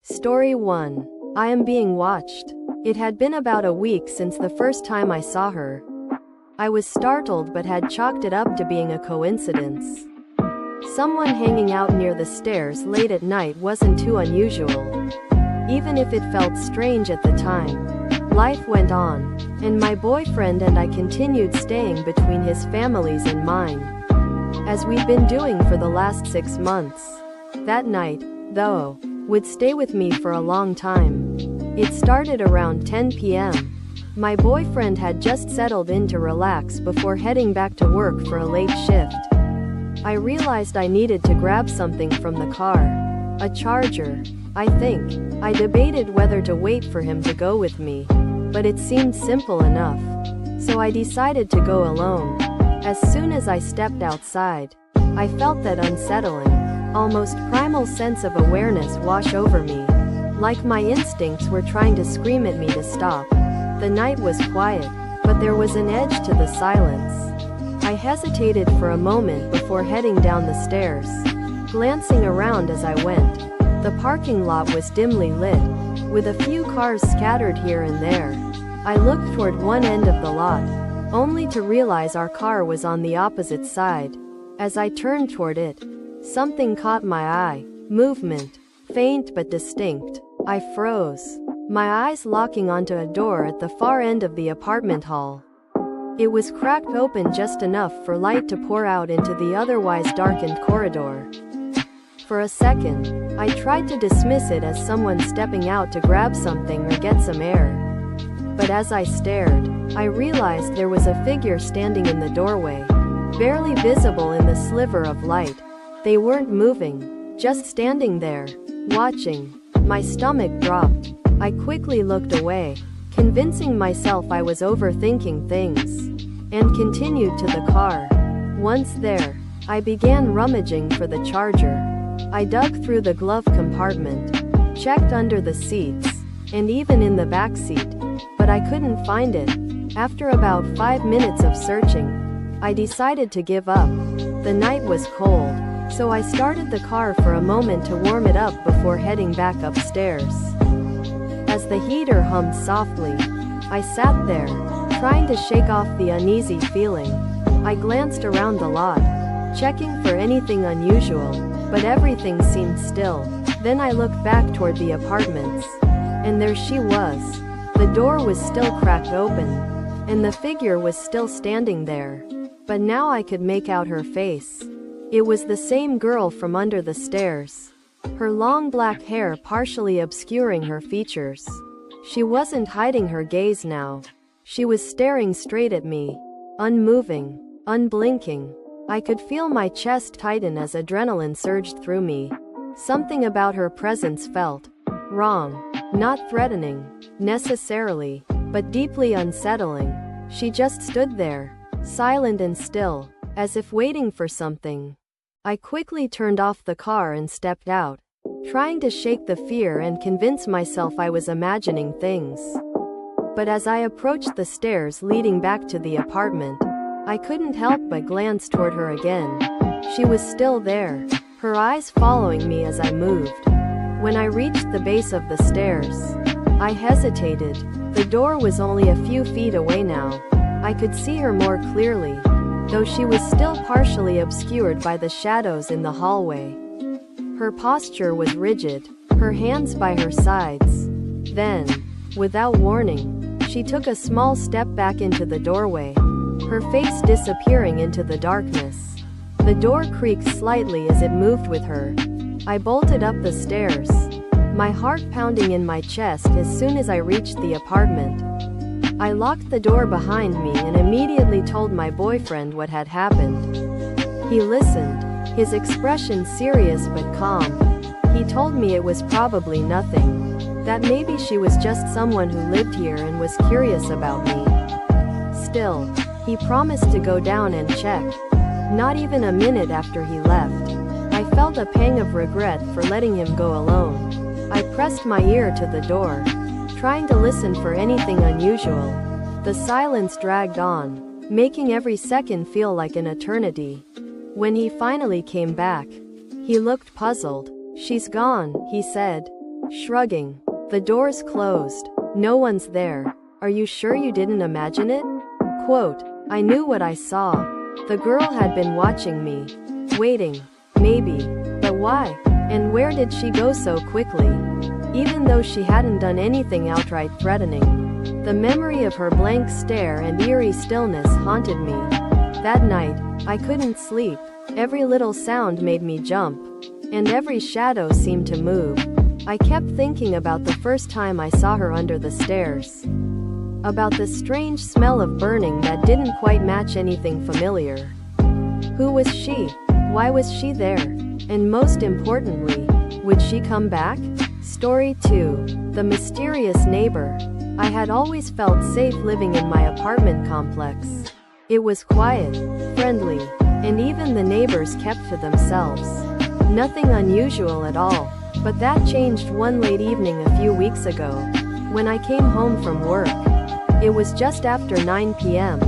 Story 1. I am being watched. It had been about a week since the first time I saw her. I was startled but had chalked it up to being a coincidence. Someone hanging out near the stairs late at night wasn't too unusual. Even if it felt strange at the time. Life went on, and my boyfriend and I continued staying between his families and mine, as we've been doing for the last 6 months. That night, though, would stay with me for a long time. It started around 10 p.m. My boyfriend had just settled in to relax before heading back to work for a late shift. I realized I needed to grab something from the car. A charger, I think. I debated whether to wait for him to go with me, but it seemed simple enough. So I decided to go alone. As soon as I stepped outside, I felt that unsettling, almost primal sense of awareness wash over me, like my instincts were trying to scream at me to stop. The night was quiet, but there was an edge to the silence. I hesitated for a moment before heading down the stairs, glancing around as I went. The parking lot was dimly lit, with a few cars scattered here and there. I looked toward one end of the lot, only to realize our car was on the opposite side. As I turned toward it, something caught my eye. Movement. Faint but distinct. I froze, my eyes locking onto a door at the far end of the apartment hall. It was cracked open just enough for light to pour out into the otherwise darkened corridor. For a second, I tried to dismiss it as someone stepping out to grab something or get some air. But as I stared, I realized there was a figure standing in the doorway, barely visible in the sliver of light. They weren't moving, just standing there, watching. My stomach dropped. I quickly looked away, convincing myself I was overthinking things, and continued to the car. Once there, I began rummaging for the charger. I dug through the glove compartment, checked under the seats, and even in the back seat, but I couldn't find it. After about 5 minutes of searching, I decided to give up. The night was cold, so I started the car for a moment to warm it up before heading back upstairs. As the heater hummed softly, I sat there, trying to shake off the uneasy feeling. I glanced around the lot, checking for anything unusual, but everything seemed still. Then I looked back toward the apartments, and there she was. The door was still cracked open, and the figure was still standing there. But now I could make out her face. It was the same girl from under the stairs, her long black hair partially obscuring her features. She wasn't hiding her gaze now. She was staring straight at me, unmoving, unblinking. I could feel my chest tighten as adrenaline surged through me. Something about her presence felt wrong, not threatening, necessarily, but deeply unsettling. She just stood there, silent and still, as if waiting for something. I quickly turned off the car and stepped out, trying to shake the fear and convince myself I was imagining things. But as I approached the stairs leading back to the apartment, I couldn't help but glance toward her again. She was still there, her eyes following me as I moved. When I reached the base of the stairs, I hesitated. The door was only a few feet away now. I could see her more clearly, though she was still partially obscured by the shadows in the hallway. Her posture was rigid, her hands by her sides. Then, without warning, she took a small step back into the doorway, her face disappearing into the darkness. The door creaked slightly as it moved with her. I bolted up the stairs, my heart pounding in my chest as soon as I reached the apartment. I locked the door behind me and immediately told my boyfriend what had happened. He listened, his expression serious but calm. He told me it was probably nothing, that maybe she was just someone who lived here and was curious about me. Still, he promised to go down and check. Not even a minute after he left, I felt a pang of regret for letting him go alone. I pressed my ear to the door, trying to listen for anything unusual. The silence dragged on, making every second feel like an eternity. When he finally came back, he looked puzzled. "She's gone," he said. shrugging. The door's closed. No one's there. Are you sure you didn't imagine it? Quote, I knew what I saw. The girl had been watching me. Waiting. Maybe. But why? And where did she go so quickly? Even though she hadn't done anything outright threatening. The memory of her blank stare and eerie stillness haunted me. That night, I couldn't sleep. Every little sound made me jump. And every shadow seemed to move. I kept thinking about the first time I saw her under the stairs. About the strange smell of burning that didn't quite match anything familiar. Who was she? Why was she there? And most importantly, would she come back? Story 2. The Mysterious Neighbor. I had always felt safe living in my apartment complex. It was quiet, friendly, and even the neighbors kept to themselves. Nothing unusual at all. But that changed one late evening a few weeks ago, when I came home from work. It was just after 9 p.m.,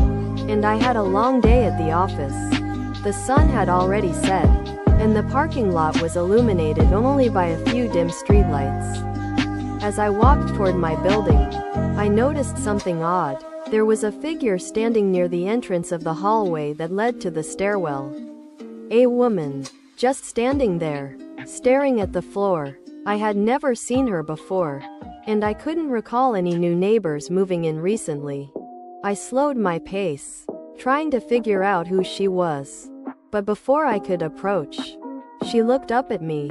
and I had a long day at the office. The sun had already set, and the parking lot was illuminated only by a few dim streetlights. As I walked toward my building, I noticed something odd. There was a figure standing near the entrance of the hallway that led to the stairwell. A woman, just standing there, staring at the floor. I had never seen her before, and I couldn't recall any new neighbors moving in recently. I slowed my pace, trying to figure out who she was. But before I could approach, she looked up at me.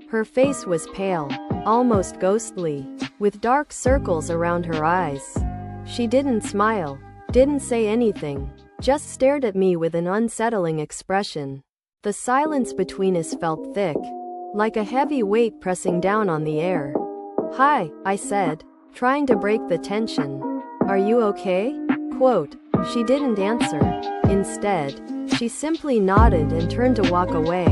Her face was pale, almost ghostly, with dark circles around her eyes. She didn't smile, didn't say anything, just stared at me with an unsettling expression. The silence between us felt thick, like a heavy weight pressing down on the air. Hi, I said, trying to break the tension. Are you okay? Quote, she didn't answer. Instead, she simply nodded and turned to walk away.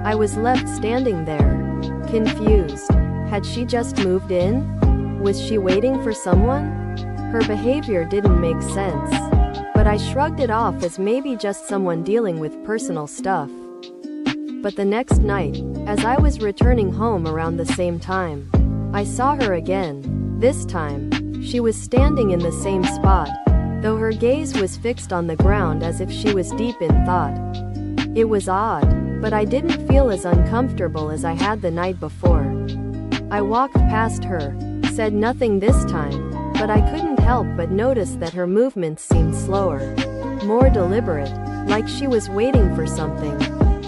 I was left standing there, confused. Had she just moved in? Was she waiting for someone? Her behavior didn't make sense, but I shrugged it off as maybe just someone dealing with personal stuff. But the next night, as I was returning home around the same time, I saw her again. This time, she was standing in the same spot, though her gaze was fixed on the ground as if she was deep in thought. It was odd, but I didn't feel as uncomfortable as I had the night before. I walked past her, said nothing this time, but I couldn't help but notice that her movements seemed slower, more deliberate, like she was waiting for something.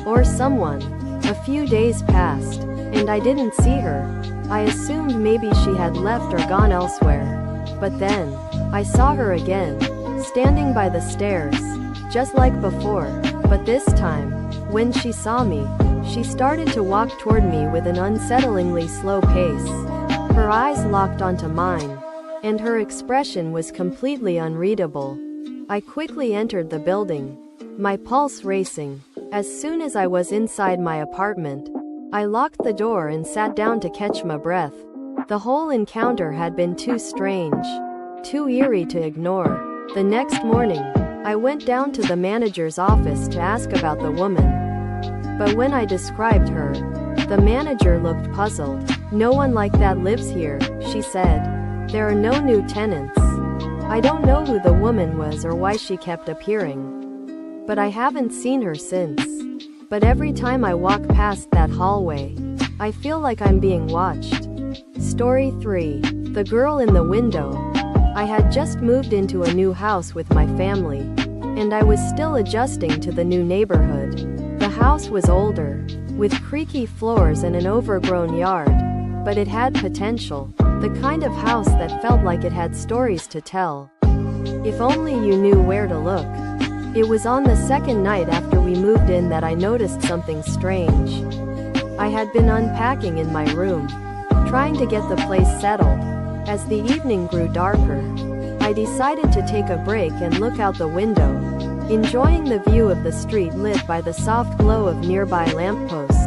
Or someone. A few days passed, and I didn't see her. I assumed maybe she had left or gone elsewhere. But then, I saw her again, standing by the stairs, just like before. But this time, when she saw me, she started to walk toward me with an unsettlingly slow pace. Her eyes locked onto mine, and her expression was completely unreadable. I quickly entered the building, my pulse racing. As soon as I was inside my apartment, I locked the door and sat down to catch my breath. The whole encounter had been too strange, too eerie to ignore. The next morning, I went down to the manager's office to ask about the woman. But when I described her, the manager looked puzzled. No one like that lives here, she said. There are no new tenants. I don't know who the woman was or why she kept appearing. But I haven't seen her since. But every time I walk past that hallway, I feel like I'm being watched. Story 3. The Girl in the Window. I had just moved into a new house with my family, and I was still adjusting to the new neighborhood. The house was older, with creaky floors and an overgrown yard, but it had potential, the kind of house that felt like it had stories to tell. If only you knew where to look. It was on the second night after we moved in that I noticed something strange. I had been unpacking in my room, trying to get the place settled. As the evening grew darker, I decided to take a break and look out the window, enjoying the view of the street lit by the soft glow of nearby lampposts.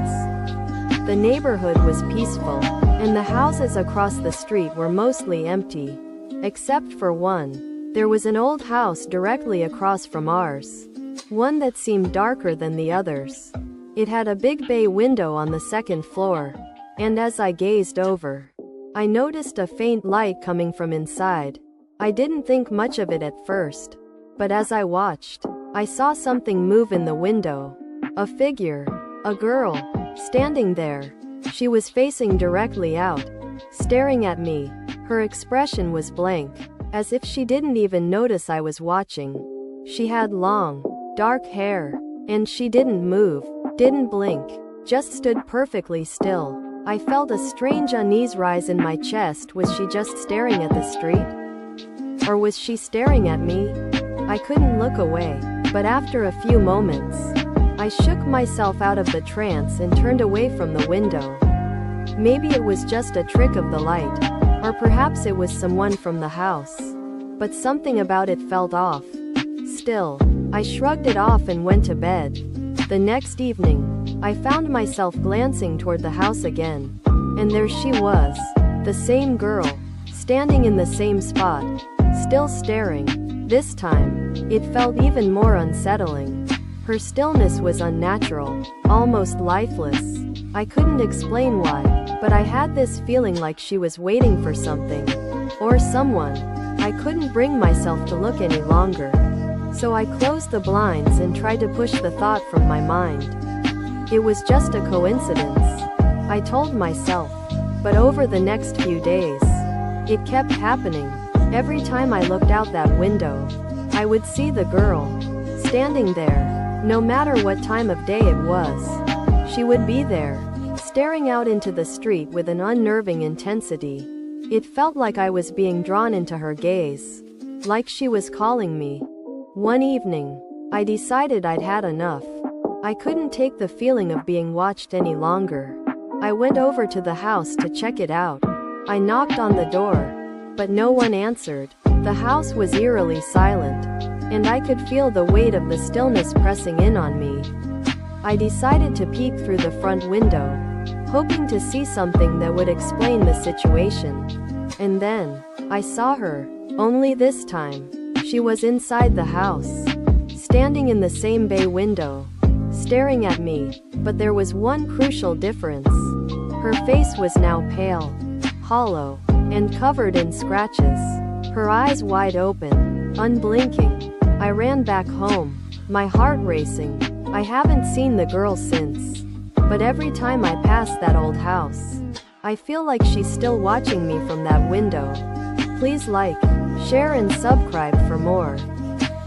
The neighborhood was peaceful, and the houses across the street were mostly empty, except for one. There was an old house directly across from ours, one that seemed darker than the others. It had a big bay window on the second floor, and as I gazed over, I noticed a faint light coming from inside. I didn't think much of it at first, but as I watched, I saw something move in the window. A figure. A girl. Standing there. She was facing directly out, staring at me. Her expression was blank, as if she didn't even notice I was watching. She had long, dark hair, and she didn't move, didn't blink, just stood perfectly still. I felt a strange unease rise in my chest. Was she just staring at the street? Or was she staring at me? I couldn't look away, but after a few moments, I shook myself out of the trance and turned away from the window. Maybe it was just a trick of the light, or perhaps it was someone from the house. But something about it felt off. Still, I shrugged it off and went to bed. The next evening, I found myself glancing toward the house again. And there she was, the same girl, standing in the same spot, still staring. This time, it felt even more unsettling. Her stillness was unnatural, almost lifeless. I couldn't explain why, but I had this feeling like she was waiting for something, or someone. I couldn't bring myself to look any longer. So I closed the blinds and tried to push the thought from my mind. It was just a coincidence, I told myself. But over the next few days, it kept happening. Every time I looked out that window, I would see the girl, standing there. No matter what time of day it was, she would be there, staring out into the street with an unnerving intensity. It felt like I was being drawn into her gaze, like she was calling me. One evening, I decided I'd had enough. I couldn't take the feeling of being watched any longer. I went over to the house to check it out. I knocked on the door, but no one answered. The house was eerily silent, and I could feel the weight of the stillness pressing in on me. I decided to peek through the front window, hoping to see something that would explain the situation. And then, I saw her, only this time, she was inside the house, standing in the same bay window, staring at me. But there was one crucial difference. Her face was now pale, hollow, and covered in scratches. Her eyes wide open, unblinking. I ran back home, my heart racing. I haven't seen the girl since. But every time I pass that old house, I feel like she's still watching me from that window. Please like, share and subscribe for more.